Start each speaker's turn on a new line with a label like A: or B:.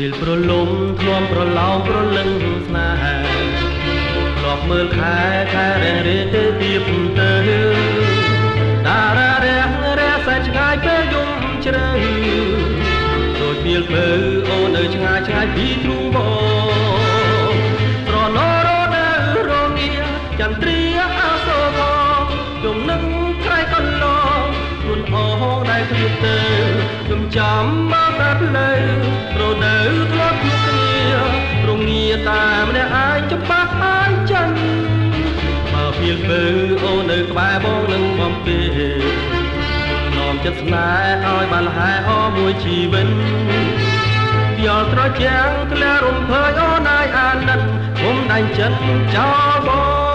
A: ពេលប្រលំធ្លំប្រឡោមប្រលឹងស្នេហាធ្លាប់មើលខែរះរេទេទៀបទៅតារារះរះសែនឆ្ងាយពេលយំជ្រៅដូចពេលពើអូននៅឆ្ងាយឆ្ងាយពីទ្រូងបងស្រណោរនៅរងាចន្ទ្រាអាសូរខ្ញុំនឹងក្រៃកន្លងខ្លួនអងដែលគ្មានទៅខ្ញុំចាំមកតែផ្លូវប្រដៅធ្លាប់ជួបគ្នារងាតែម្នាក់ឯងច្បាស់អាយចិនបើពេលពើអូននៅក្បែរបងនឹងបំពេនាំចិត្តស្នេហ៍ឲ្យបានលហែអមួយជីវិតយល់ត្រជាំងធ្លាក់រំភើយអូនឯអាណិតខ្ញុំដាច់ចិត្តចោលបង